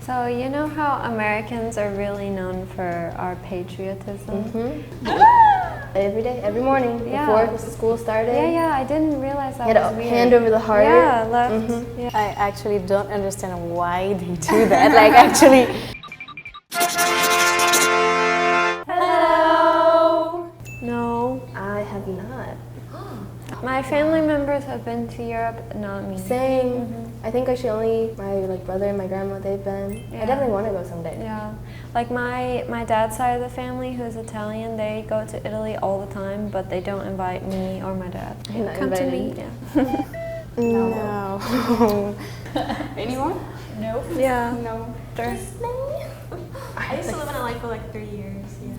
So you know how Americans are really known for our patriotism? Every day, every morning, before the school started. Yeah, I didn't realize that You had was a weird. hand over the heart. Yeah, left. Yeah. I actually don't understand why they do that. Like actually. Hello! No. I have not. My family members have been to Europe, not me. Same. I think actually only my brother and my grandma, they've been. I definitely want to go someday. Yeah. Like my dad's side of the family, who's Italian, they go to Italy all the time, but they don't invite me or my dad. You're not Come to me. invited? Yeah. No. Anyone? Nope. Yeah. No. I used to live in LA for like 3 years, yeah.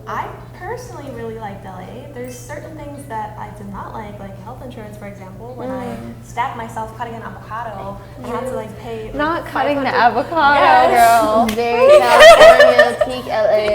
I personally really liked LA. There's certain things that I did not like health insurance, for example. When I stabbed myself cutting an avocado, I had to like pay. Not like, cutting the 500 avocado, girl. Very California, peak LA.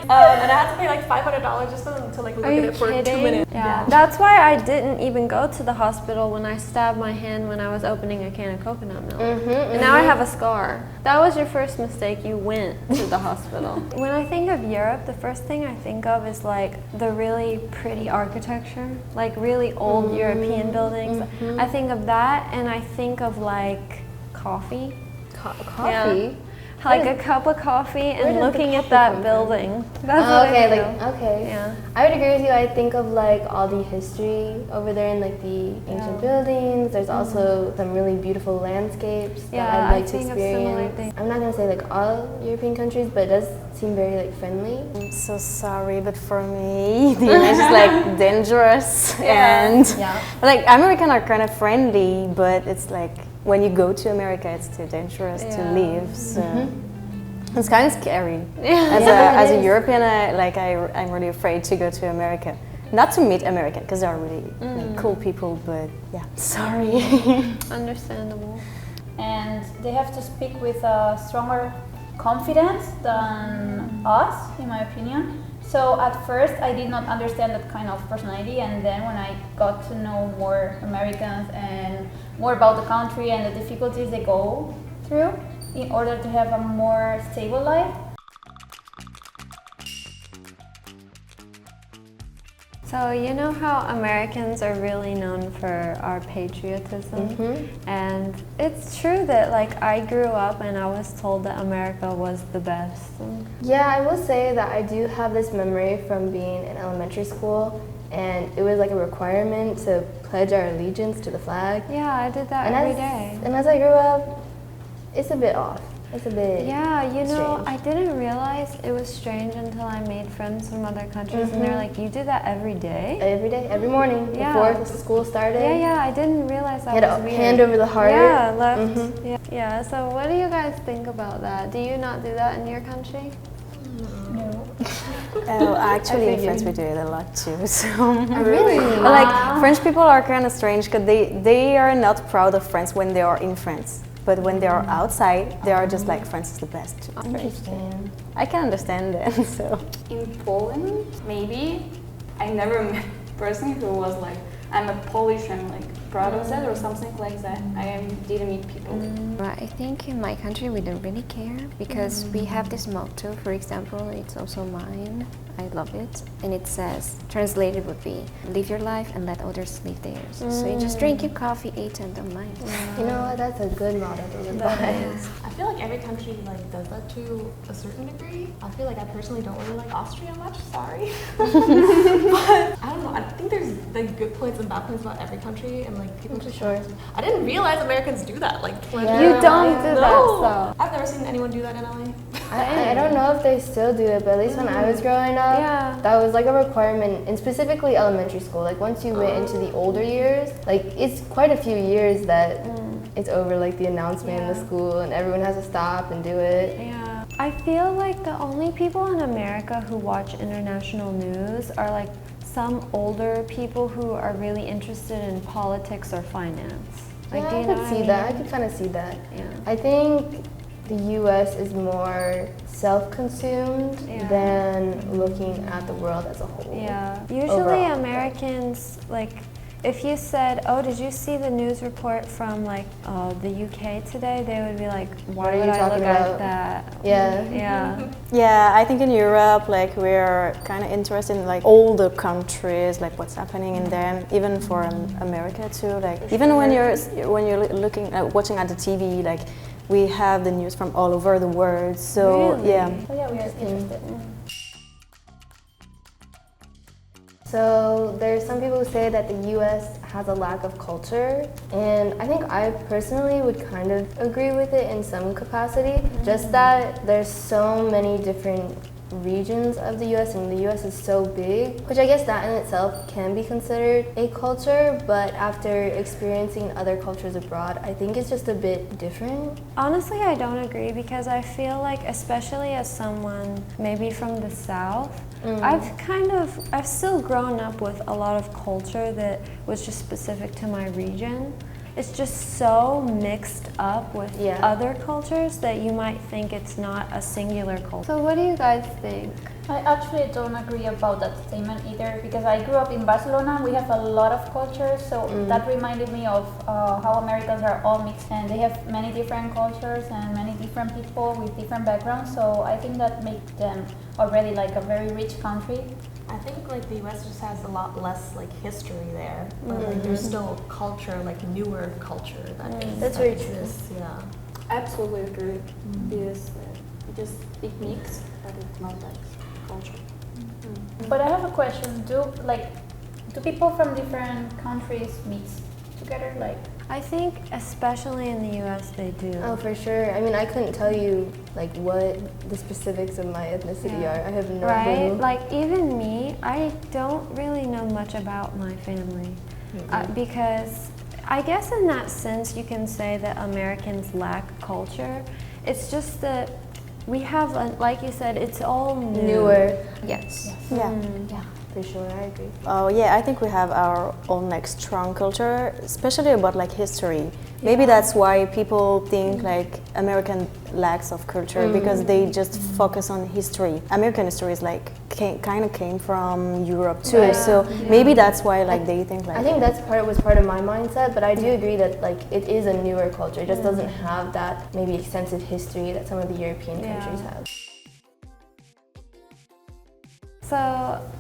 and I had to pay like $500 just to like look Are at you it for kidding? 2 minutes. Yeah. That's why I didn't even go to the hospital when I stabbed my hand when I was opening a can of coconut milk. And now I have a scar. That was your first mistake. You went to the hospital. When I think of Europe, the first thing I think of is like the really pretty architecture, like really old European buildings. I think of that, and I think of like coffee. Coffee? Like a cup of coffee and does the looking at coffee that come from? building. That's what Okay, I feel. okay. Yeah. I would agree with you. I think of like all the history over there and like the ancient buildings. There's also some really beautiful landscapes that I'd like to think of similar experience. things. I'm not gonna say like all European countries, but it does seem very like friendly. I'm so sorry, but for me, the image is like dangerous and like Americans are kind of friendly, but it's like when you go to America, it's too dangerous to live. So it's kind of scary. As a European, I'm really afraid to go to America. Not to meet Americans, because they are really like, cool people, but yeah, sorry. Understandable. And they have to speak with a stronger confidence than us, in my opinion. So at first I did not understand that kind of personality, and then when I got to know more Americans and more about the country and the difficulties they go through in order to have a more stable life. So you know how Americans are really known for our patriotism? And it's true that like I grew up and I was told that America was the best. Yeah, I will say that I do have this memory from being in elementary school, and it was like a requirement to pledge our allegiance to the flag. Yeah, I did that every day. And as I grew up, it's a bit off. It's a bit you know, strange. I didn't realize it was strange until I made friends from other countries and they're like, you do that every day? Every day, every morning, before the school started. Yeah, I didn't realize that You had was a weird. hand over the heart. Yeah, left. Yeah, so what do you guys think about that? Do you not do that in your country? No. Oh, actually, in France we do it a lot too. So Really? But like French people are kind of strange because they are not proud of France when they are in France. But when they are outside, they are just like France is the best. Interesting. I can understand that. So In Poland, maybe I never met a person who was like, I'm a Polish and like proud of that or something like that. Didn't meet people. I think in my country we don't really care because we have this motto, for example, it's also mine, I love it, and it says, translated would be, live your life and let others live theirs. So you just drink your coffee, eat and don't mind. You know what? That's a good motto to live by. I feel like every country like does that to a certain degree. I feel like I personally don't really like Austria much, sorry. But I don't know, I think there's like good points and bad points about every country, and like people should Sure. I didn't realize Americans do that. Like You don't do that, so. I've never seen anyone do that in LA. I don't know if they still do it, but at least when I was growing up, that was like a requirement, and specifically elementary school. Like once you went into the older years, like it's quite a few years that it's over like the announcement in the school and everyone has to stop and do it. Yeah. I feel like the only people in America who watch international news are like some older people who are really interested in politics or finance. Like, Yeah, do you I know could what see I that. I mean? could kind of see that. Yeah. I think the U.S. is more self-consumed than looking at the world as a whole. Yeah. Usually Overall. Americans, like, if you said, oh, did you see the news report from like the UK today? They would be like, why What are would you I talking look at about? that? Yeah. Yeah, I think in Europe, like we're kind of interested in like all the countries, like what's happening in them. Even for America too, like even when you're looking watching at the TV, like we have the news from all over the world. So Really? yeah. So yeah, we are interested. So there's some people who say that the US has a lack of culture, and I think I personally would kind of agree with it in some capacity. Just that there's so many different regions of the US, and the US is so big, which I guess that in itself can be considered a culture, but after experiencing other cultures abroad, I think it's just a bit different. Honestly, I don't agree because I feel like, especially as someone maybe from the South, I've still grown up with a lot of culture that was just specific to my region. It's just so mixed up with other cultures that you might think it's not a singular culture. So what do you guys think? I actually don't agree about that statement either, because I grew up in Barcelona. We have a lot of cultures, so that reminded me of how Americans are all mixed, and they have many different cultures and many different people with different backgrounds. So I think that makes them already like a very rich country. I think like the US just has a lot less like history there, but like there's still culture, like newer culture That's very true. Yeah. Absolutely agree. Yes, just it mix, but it's not like culture. But I have a question. Do people from different countries mix together? Like, I think especially in the US they do. Oh, for sure. I mean, I couldn't tell you like what the specifics of my ethnicity are. I have no Right? clue. Like even me, I don't really know much about my family because I guess in that sense you can say that Americans lack culture. It's just that we have, like you said, it's all Newer. Yes. Yeah. Yeah, for sure. I agree. Oh yeah, I think we have our own like strong culture, especially about like history. Maybe that's why people think like American lacks of culture because they just focus on history. American history is like kind of came from Europe too, so maybe that's why like they think like. I think was part of my mindset, but I do agree that like it is a newer culture. It just doesn't have that maybe extensive history that some of the European countries have. So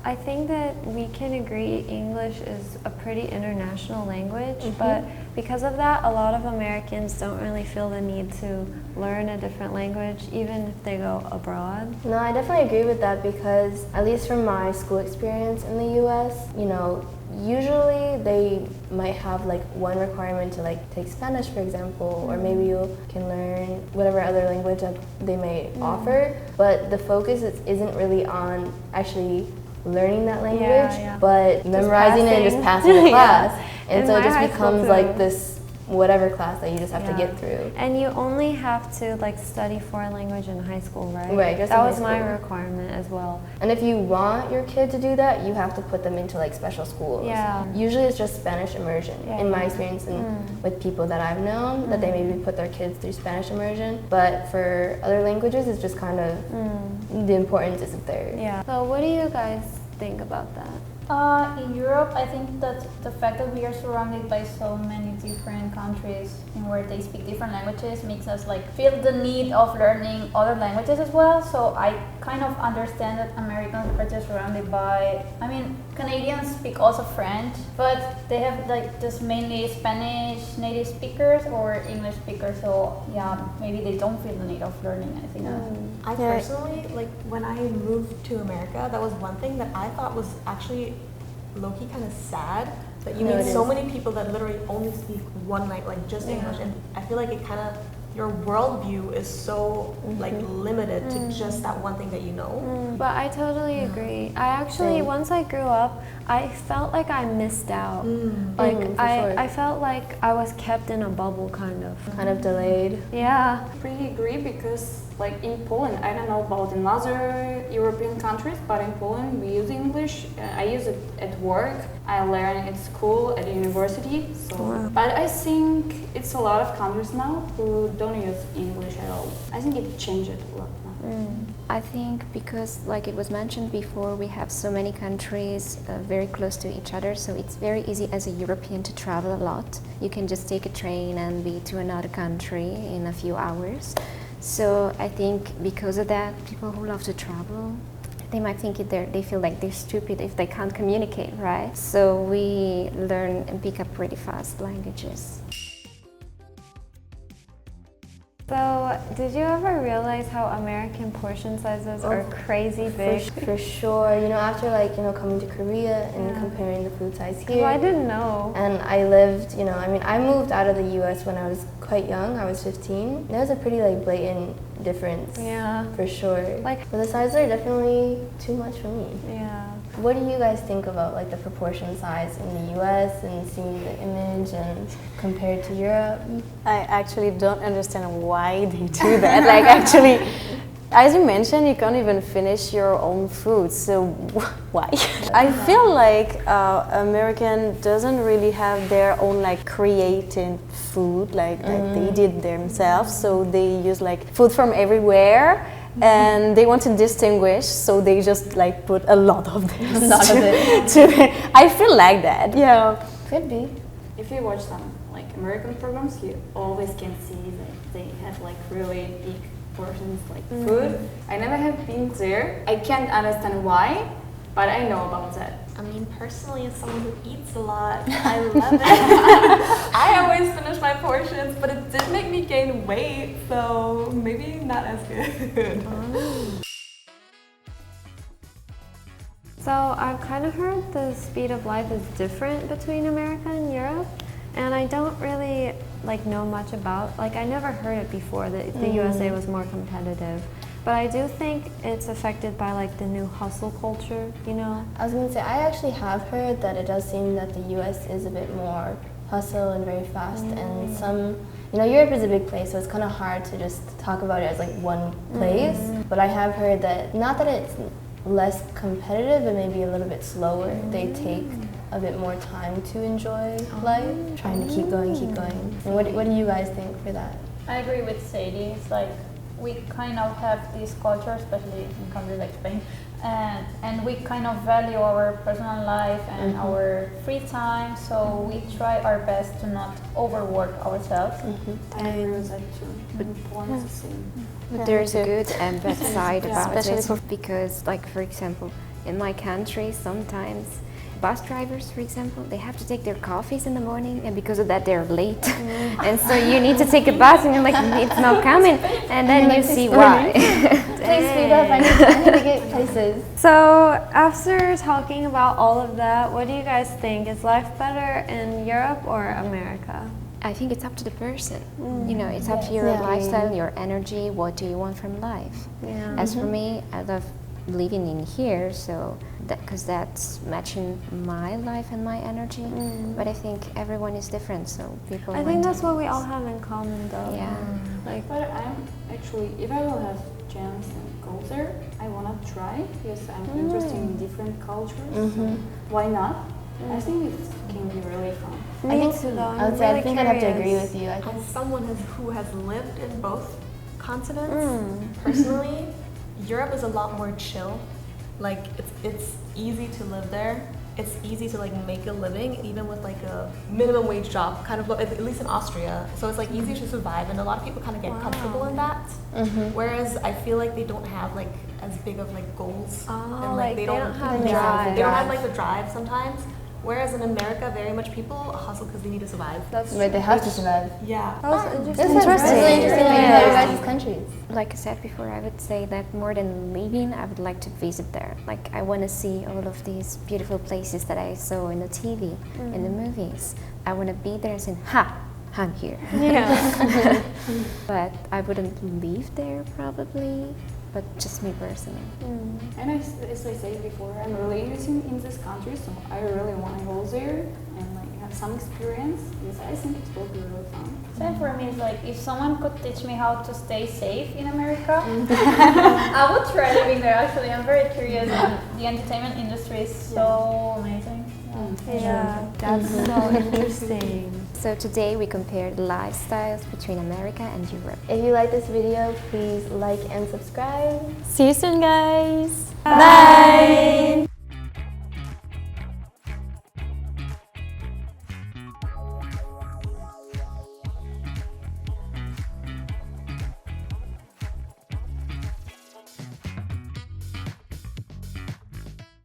I think that we can agree English is a pretty international language, but because of that, a lot of Americans don't really feel the need to learn a different language, even if they go abroad. No, I definitely agree with that because at least from my school experience in the US, you know, usually they might have like one requirement to like take Spanish, for example, or maybe you can learn whatever other language that they may offer, but the focus isn't really on actually learning that language, but memorizing it and just passing the class. And so it just becomes like this whatever class that you just have to get through. And you only have to like study foreign language in high school, right? Right, just that in was high my school. requirement as well. And if you want your kid to do that, you have to put them into like special schools. Yeah. Usually it's just Spanish immersion. In my experience and with people that I've known, that they maybe put their kids through Spanish immersion. But for other languages, it's just kind of the importance isn't there. Yeah. So what do you guys think about that? in Europe, I think that the fact that we are surrounded by so many different countries in where they speak different languages makes us like feel the need of learning other languages as well. So I kind of understand that Americans are just surrounded by, I mean, Canadians speak also French, but they have like just mainly Spanish native speakers or English speakers. So yeah, maybe they don't feel the need of learning anything else. I personally, like when I moved to America, that was one thing that I thought was actually low-key kind of sad, that you meet so many people that literally only speak one language, like just English, and I feel like it kind of, your worldview is so like limited to just that one thing that you know. But I totally agree. I actually, once I grew up, I felt like I missed out. Like I felt like I was kept in a bubble, kind of delayed. Yeah. I pretty agree because like in Poland, I don't know about in other European countries, but in Poland we use English. I use it at work. I learn at school, at university. So, but I think it's a lot of countries now who don't use English at all. I think it changed a lot now. I think because, like it was mentioned before, we have so many countries very close to each other, so it's very easy as a European to travel a lot. You can just take a train and be to another country in a few hours. So I think because of that, people who love to travel, they might think they feel like they're stupid if they can't communicate, right? So we learn and pick up pretty fast languages. So, did you ever realize how American portion sizes are crazy big? For sure. You know, after coming to Korea and comparing the food size here. Well, I didn't know. And I lived, I moved out of the U.S. when I was quite young. I was 15. There was a pretty blatant difference. Yeah. For sure. But the sizes are definitely too much for me. Yeah. What do you guys think about the proportion size in the U.S. and seeing the image and compared to Europe? I actually don't understand why they do that. Actually, as you mentioned, you can't even finish your own food, so why? I feel like American doesn't really have their own created food that they did themselves, so they use food from everywhere. And they want to distinguish, so they just put a lot of this. A lot of it. I feel like that. Yeah. Could be. If you watch some American programs, you always can see that they have really big portions food. I never have been there. I can't understand why, but I know about that. I mean, personally, as someone who eats a lot, I love it. I always finish my portions, but it did make me gain weight, so maybe not as good. So I've kind of heard the speed of life is different between America and Europe, and I don't really know much about. I never heard it before that the USA was more competitive. But I do think it's affected by the new hustle culture, I was going to say, I actually have heard that it does seem that the U.S. is a bit more hustle and very fast, and Europe is a big place, so it's kind of hard to just talk about it as one place. But I have heard that, not that it's less competitive, but maybe a little bit slower. They take a bit more time to enjoy life, trying to keep going. And what do you guys think for that? I agree with Sadie. It's we kind of have this culture, especially in countries like Spain, and we kind of value our personal life and our free time, so we try our best to not overwork ourselves. I agree with that too. But Poland is the same. But there's a good and bad side about it, because for example, in my country sometimes bus drivers, for example, they have to take their coffees in the morning, and because of that they're late. And so you need to take a bus and you're it's not coming, and then you see why. Please speed up, I need to get places. So after talking about all of that, what do you guys think? Is life better in Europe or America? I think it's up to the person. It's up to your lifestyle, your energy, what do you want from life. As for me, I love living in here, so because that's matching my life and my energy. But I think everyone is different, so people. I think that's what we all have in common, though. Yeah. But I'm actually, if I will have chance and go there, I wanna try, because I'm interested in different cultures. Why not? I think it can be really fun. I think so, though. I think I'd have to agree with you. As someone who has lived in both continents, personally, Europe is a lot more chill. It's easy to live there. It's easy to make a living, even with a minimum wage job, kind of at least in Austria. So it's easy to survive, and a lot of people kind of get comfortable in that. Whereas I feel like they don't have as big of goals, and they don't have the drive. They don't have the drive sometimes. Whereas in America, very much people hustle because they need to survive. That's right. They have to survive. Yeah. That was interesting. It's really interesting about your guys' countries. Like I said before, I would say that more than living, I would like to visit there. I want to see all of these beautiful places that I saw in the TV, in the movies. I want to be there and say, I'm here. Yeah. But I wouldn't live there probably, but just me personally. And as I said before, I'm really interested in this country, so I really want to go there and have some experience, because I think it will be really fun. Same for me. It's if someone could teach me how to stay safe in America, I would try living there. Actually, I'm very curious. The entertainment industry is so amazing. Yeah, that's so interesting. So today we compared lifestyles between America and Europe. If you like this video, please like and subscribe. See you soon, guys. Bye.